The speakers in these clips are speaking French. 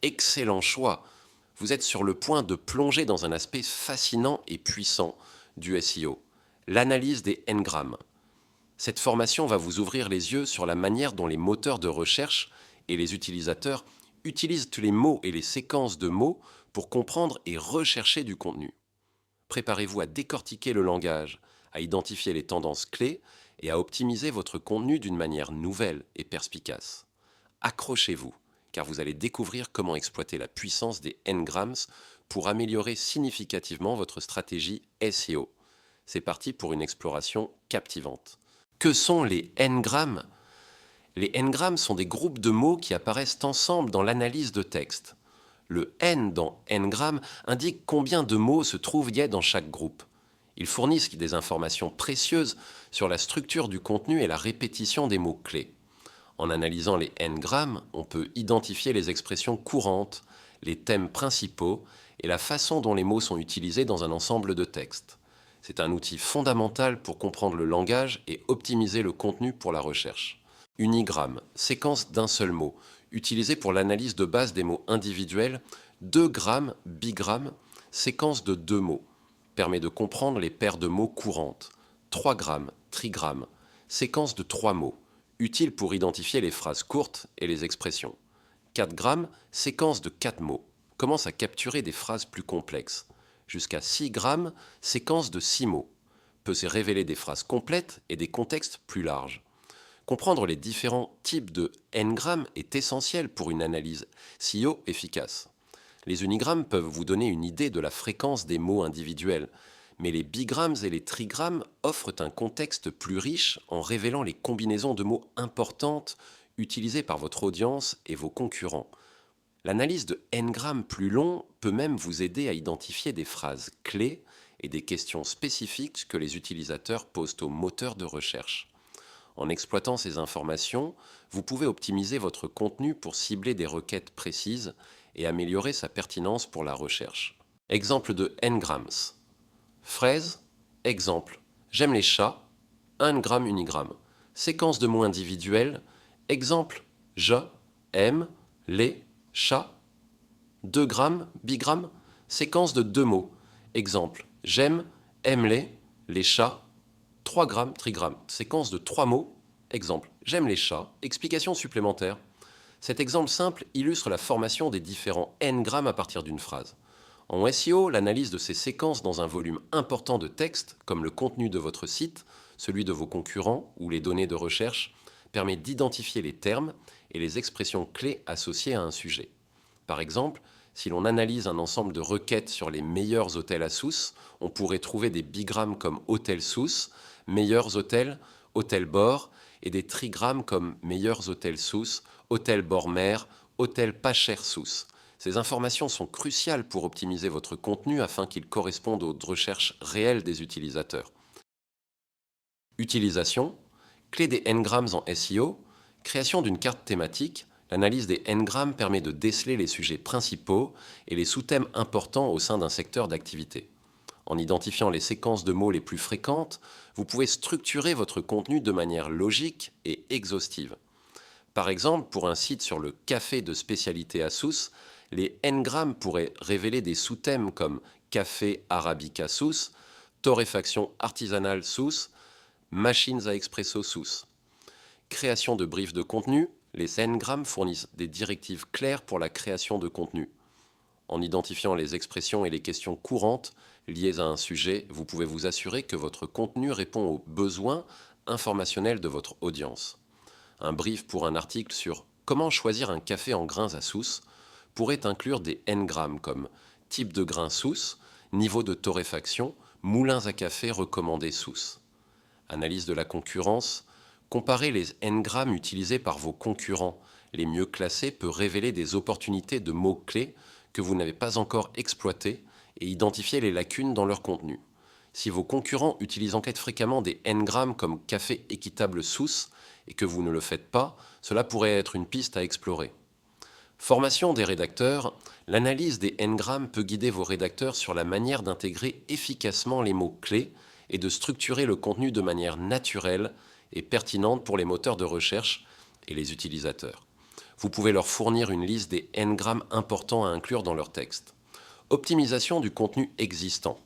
Excellent choix. Vous êtes sur le point de plonger dans un aspect fascinant et puissant du SEO, l'analyse des ngrammes. Cette formation va vous ouvrir les yeux sur la manière dont les moteurs de recherche et les utilisateurs utilisent tous les mots et les séquences de mots pour comprendre et rechercher du contenu. Préparez-vous à décortiquer le langage, à identifier les tendances clés et à optimiser votre contenu d'une manière nouvelle et perspicace. Accrochez-vous, car vous allez découvrir comment exploiter la puissance des ngrammes pour améliorer significativement votre stratégie SEO. C'est parti pour une exploration captivante. Que sont les ngrammes? Les ngrammes sont des groupes de mots qui apparaissent ensemble dans l'analyse de texte. Le N dans Ngram indique combien de mots se trouvent dans chaque groupe. Ils fournissent des informations précieuses sur la structure du contenu et la répétition des mots-clés. En analysant les ngrammes, on peut identifier les expressions courantes, les thèmes principaux et la façon dont les mots sont utilisés dans un ensemble de textes. C'est un outil fondamental pour comprendre le langage et optimiser le contenu pour la recherche. Unigramme, séquence d'un seul mot, utilisé pour l'analyse de base des mots individuels. 2 grammes, bigramme, séquence de 2 mots, permet de comprendre les paires de mots courantes. 3 grammes, trigramme, séquence de 3 mots, utile pour identifier les phrases courtes et les expressions. 4 grammes, séquence de 4 mots, commence à capturer des phrases plus complexes. Jusqu'à 6 grammes, séquence de 6 mots, peut se révéler des phrases complètes et des contextes plus larges. Comprendre les différents types de ngrammes est essentiel pour une analyse SEO efficace. Les unigrammes peuvent vous donner une idée de la fréquence des mots individuels, mais les bigrammes et les trigrammes offrent un contexte plus riche en révélant les combinaisons de mots importantes utilisées par votre audience et vos concurrents. L'analyse de ngrammes plus longs peut même vous aider à identifier des phrases clés et des questions spécifiques que les utilisateurs posent aux moteurs de recherche. En exploitant ces informations, vous pouvez optimiser votre contenu pour cibler des requêtes précises et améliorer sa pertinence pour la recherche. Exemple de ngrammes. Fraise, exemple. J'aime les chats, 1 gramme unigramme. Séquence de mots individuels, exemple. Je aime les chats, 2 grammes, bigramme. Séquence de 2 mots, exemple. J'aime, aime les chats, 3 grammes, trigramme. Séquence de 3 mots, exemple. J'aime les chats, explication supplémentaire. Cet exemple simple illustre la formation des différents ngrammes à partir d'une phrase. En SEO, l'analyse de ces séquences dans un volume important de texte, comme le contenu de votre site, celui de vos concurrents ou les données de recherche, permet d'identifier les termes et les expressions clés associées à un sujet. Par exemple, si l'on analyse un ensemble de requêtes sur les meilleurs hôtels à Sousse, on pourrait trouver des bigrammes comme hôtel Sousse, meilleurs hôtels, hôtel bord, et des trigrammes comme meilleurs hôtels Sousse, hôtel bord mer, hôtel pas cher Sousse. Ces informations sont cruciales pour optimiser votre contenu afin qu'il corresponde aux recherches réelles des utilisateurs. Utilisation, clé des ngrammes en SEO, création d'une carte thématique. L'analyse des ngrammes permet de déceler les sujets principaux et les sous-thèmes importants au sein d'un secteur d'activité. En identifiant les séquences de mots les plus fréquentes, vous pouvez structurer votre contenu de manière logique et exhaustive. Par exemple, pour un site sur le café de spécialité à Sousse, les ngrammes pourraient révéler des sous-thèmes comme café arabica Sousse, torréfaction artisanale Sousse, machines à expresso Sousse. Création de briefs de contenu, les ngrammes fournissent des directives claires pour la création de contenu. En identifiant les expressions et les questions courantes liées à un sujet, vous pouvez vous assurer que votre contenu répond aux besoins informationnels de votre audience. Un brief pour un article sur comment choisir un café en grains à Sousse pourrait inclure des ngrammes comme type de grain Sousse, niveau de torréfaction, moulins à café recommandés Sousse. Analyse de la concurrence. Comparer les ngrammes utilisés par vos concurrents les mieux classés peut révéler des opportunités de mots-clés que vous n'avez pas encore exploitées et identifier les lacunes dans leur contenu. Si vos concurrents utilisent en quête fréquemment des ngrammes comme café équitable Sousse et que vous ne le faites pas, cela pourrait être une piste à explorer. Formation des rédacteurs. L'analyse des ngrammes peut guider vos rédacteurs sur la manière d'intégrer efficacement les mots-clés et de structurer le contenu de manière naturelle et pertinente pour les moteurs de recherche et les utilisateurs. Vous pouvez leur fournir une liste des N-grammes importants à inclure dans leur texte. Optimisation du contenu existant.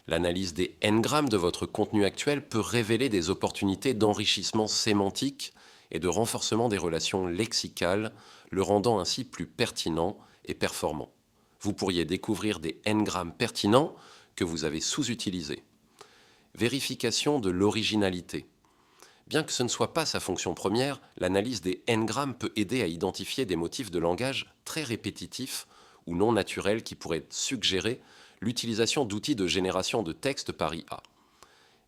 L'analyse des N-grammes de votre contenu actuel peut révéler des opportunités d'enrichissement sémantique et de renforcement des relations lexicales, le rendant ainsi plus pertinent et performant. Vous pourriez découvrir des N-grammes pertinents que vous avez sous-utilisés. Vérification de l'originalité. Bien que ce ne soit pas sa fonction première, l'analyse des N-grammes peut aider à identifier des motifs de langage très répétitifs ou non naturels qui pourraient suggérer l'utilisation d'outils de génération de texte par IA.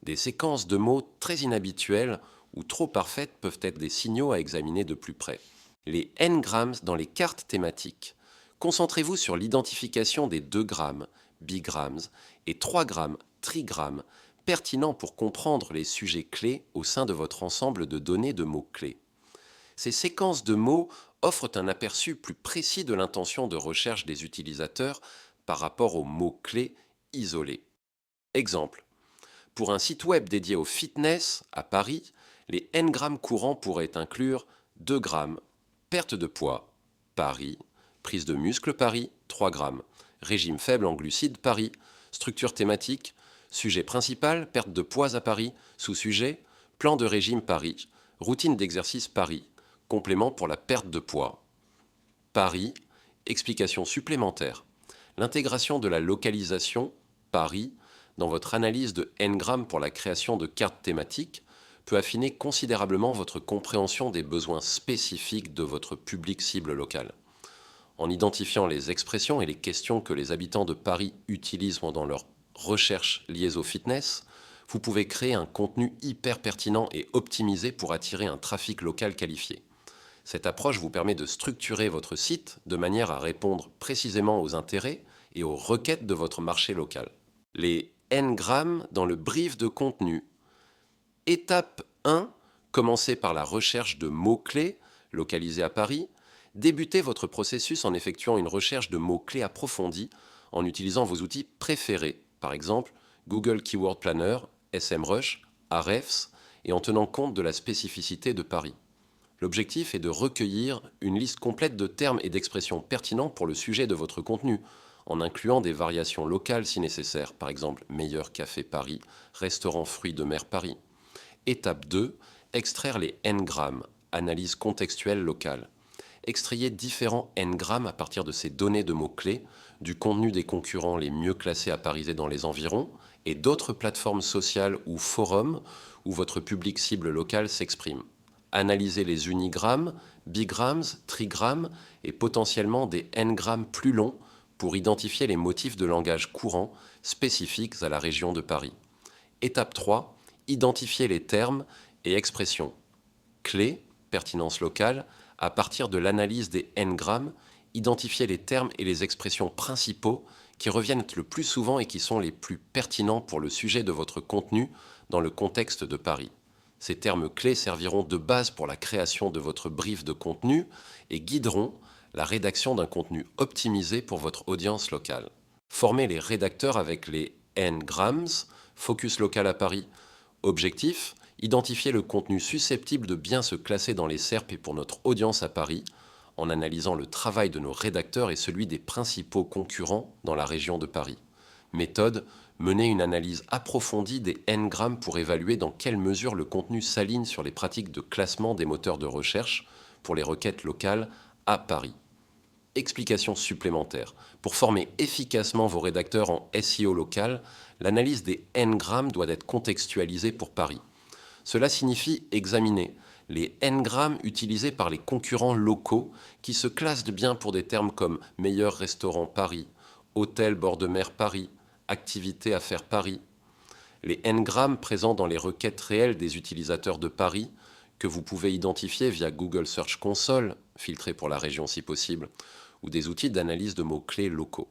Des séquences de mots très inhabituelles ou trop parfaites peuvent être des signaux à examiner de plus près. Les N-grammes dans les cartes thématiques. Concentrez-vous sur l'identification des 2 grammes, bigrammes, et 3 grammes, trigrammes, pertinents pour comprendre les sujets clés au sein de votre ensemble de données de mots-clés. Ces séquences de mots offrent un aperçu plus précis de l'intention de recherche des utilisateurs par rapport aux mots-clés isolés. Exemple. Pour un site web dédié au fitness à Paris, les N-grammes courants pourraient inclure 2 grammes, perte de poids, Paris, prise de muscle Paris, 3 grammes, régime faible en glucides Paris, structure thématique, sujet principal, perte de poids à Paris, sous-sujet, plan de régime Paris, routine d'exercice Paris, complément pour la perte de poids. Paris, explication supplémentaire. L'intégration de la localisation, Paris, dans votre analyse de N-grammes pour la création de cartes thématiques peut affiner considérablement votre compréhension des besoins spécifiques de votre public cible local. En identifiant les expressions et les questions que les habitants de Paris utilisent dans leurs recherches liées au fitness, vous pouvez créer un contenu hyper pertinent et optimisé pour attirer un trafic local qualifié. Cette approche vous permet de structurer votre site de manière à répondre précisément aux intérêts et aux requêtes de votre marché local. Les N-grammes dans le brief de contenu. Étape 1, commencez par la recherche de mots-clés localisés à Paris. Débutez votre processus en effectuant une recherche de mots-clés approfondie en utilisant vos outils préférés, par exemple Google Keyword Planner, SEMrush, Ahrefs, et en tenant compte de la spécificité de Paris. L'objectif est de recueillir une liste complète de termes et d'expressions pertinents pour le sujet de votre contenu, en incluant des variations locales si nécessaire, par exemple meilleur café Paris, restaurant fruits de mer Paris. Étape 2, extraire les N-grammes, analyse contextuelle locale. Extrayez différents N-grammes à partir de ces données de mots-clés, du contenu des concurrents les mieux classés à pariser dans les environs, et d'autres plateformes sociales ou forums où votre public cible local s'exprime. Analysez les unigrammes, bigrammes, trigrammes et potentiellement des N-grammes plus longs pour identifier les motifs de langage courants spécifiques à la région de Paris. Étape 3, identifiez les termes et expressions. Clés, pertinence locale, à partir de l'analyse des N-grammes, identifiez les termes et les expressions principaux qui reviennent le plus souvent et qui sont les plus pertinents pour le sujet de votre contenu dans le contexte de Paris. Ces termes clés serviront de base pour la création de votre brief de contenu et guideront la rédaction d'un contenu optimisé pour votre audience locale. Formez les rédacteurs avec les N-grammes, focus local à Paris. Objectif, identifier le contenu susceptible de bien se classer dans les SERP et pour notre audience à Paris, en analysant le travail de nos rédacteurs et celui des principaux concurrents dans la région de Paris. Méthode, mener une analyse approfondie des N-grammes pour évaluer dans quelle mesure le contenu s'aligne sur les pratiques de classement des moteurs de recherche pour les requêtes locales à Paris. Explication supplémentaire. Pour former efficacement vos rédacteurs en SEO local, l'analyse des N-grammes doit être contextualisée pour Paris. Cela signifie examiner les N-grammes utilisés par les concurrents locaux qui se classent bien pour des termes comme meilleur restaurant Paris, hôtel bord de mer Paris, activité à faire Paris. Les N-grammes présents dans les requêtes réelles des utilisateurs de Paris que vous pouvez identifier via Google Search Console, filtré pour la région si possible, ou des outils d'analyse de mots-clés locaux.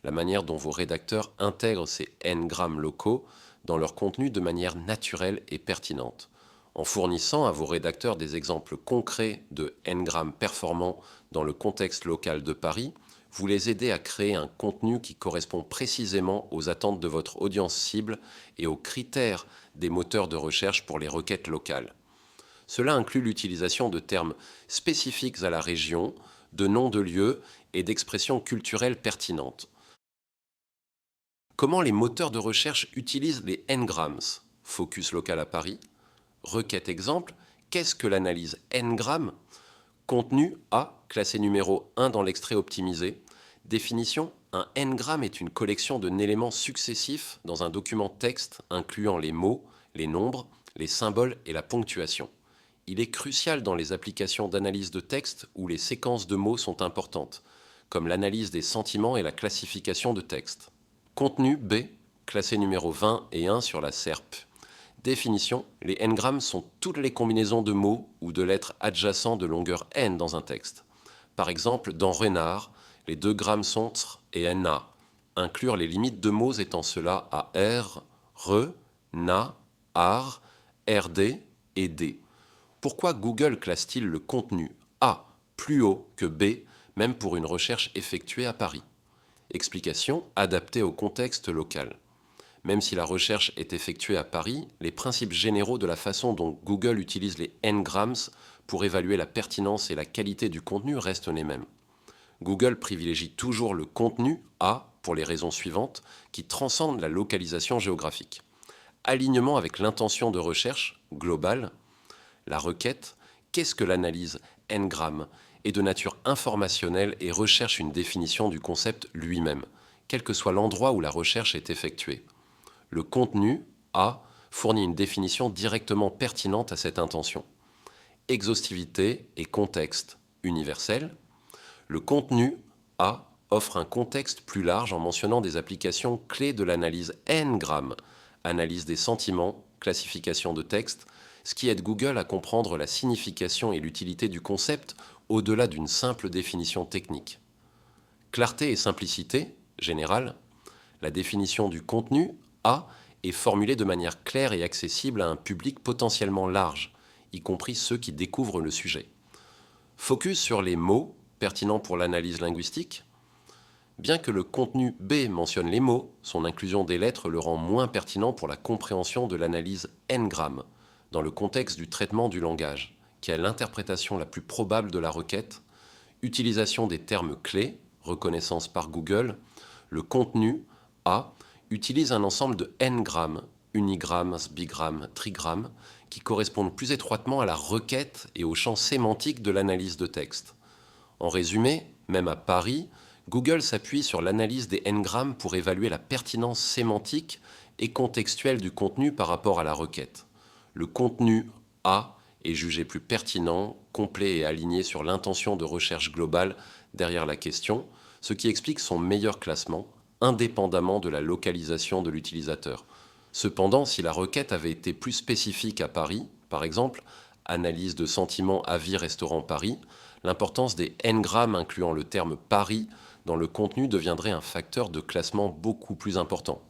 La manière dont vos rédacteurs intègrent ces N-grammes locaux dans leur contenu de manière naturelle et pertinente, en fournissant à vos rédacteurs des exemples concrets de N-grammes performants dans le contexte local de Paris, vous les aidez à créer un contenu qui correspond précisément aux attentes de votre audience cible et aux critères des moteurs de recherche pour les requêtes locales. Cela inclut l'utilisation de termes spécifiques à la région, de noms de lieux et d'expressions culturelles pertinentes. Comment les moteurs de recherche utilisent les Ngrams? Focus local à Paris. Requête exemple, qu'est-ce que l'analyse Ngram? Contenu A, classé numéro 1 dans l'extrait optimisé. Définition, un Ngram est une collection d'éléments successifs dans un document texte incluant les mots, les nombres, les symboles et la ponctuation. Il est crucial dans les applications d'analyse de texte où les séquences de mots sont importantes, comme l'analyse des sentiments et la classification de texte. Contenu B, classé numéro 20 et 1 sur la SERP. Définition, les Ngrams sont toutes les combinaisons de mots ou de lettres adjacents de longueur n dans un texte. Par exemple, dans renard, les 2 grammes sont tr et na. Inclure les limites de mots étant cela à r, re, na, ar, rd et d. Pourquoi Google classe-t-il le contenu A plus haut que B, même pour une recherche effectuée à Paris? Explication adaptée au contexte local. Même si la recherche est effectuée à Paris, les principes généraux de la façon dont Google utilise les Ngrams pour évaluer la pertinence et la qualité du contenu restent les mêmes. Google privilégie toujours le contenu A pour les raisons suivantes qui transcendent la localisation géographique. Alignement avec l'intention de recherche globale. La requête, qu'est-ce que l'analyse Ngram, est de nature informationnelle et recherche une définition du concept lui-même, quel que soit l'endroit où la recherche est effectuée. Le contenu A fournit une définition directement pertinente à cette intention. Exhaustivité et contexte universel. Le contenu A offre un contexte plus large en mentionnant des applications clés de l'analyse Ngram, analyse des sentiments, classification de texte, ce qui aide Google à comprendre la signification et l'utilité du concept au-delà d'une simple définition technique. Clarté et simplicité, générale. La définition du contenu A est formulée de manière claire et accessible à un public potentiellement large, y compris ceux qui découvrent le sujet. Focus sur les mots pertinents pour l'analyse linguistique. Bien que le contenu B mentionne les mots, son inclusion des lettres le rend moins pertinent pour la compréhension de l'analyse Ngram, dans le contexte du traitement du langage, qui est l'interprétation la plus probable de la requête, utilisation des termes clés, reconnaissance par Google. Le contenu A utilise un ensemble de Ngrammes, unigrammes, bigrammes, trigrammes, qui correspondent plus étroitement à la requête et au champ sémantique de l'analyse de texte. En résumé, même à Paris, Google s'appuie sur l'analyse des Ngrammes pour évaluer la pertinence sémantique et contextuelle du contenu par rapport à la requête. Le contenu A est jugé plus pertinent, complet et aligné sur l'intention de recherche globale derrière la question, ce qui explique son meilleur classement, indépendamment de la localisation de l'utilisateur. Cependant, si la requête avait été plus spécifique à Paris, par exemple, analyse de sentiments avis restaurant Paris, l'importance des Ngrammes incluant le terme Paris dans le contenu deviendrait un facteur de classement beaucoup plus important.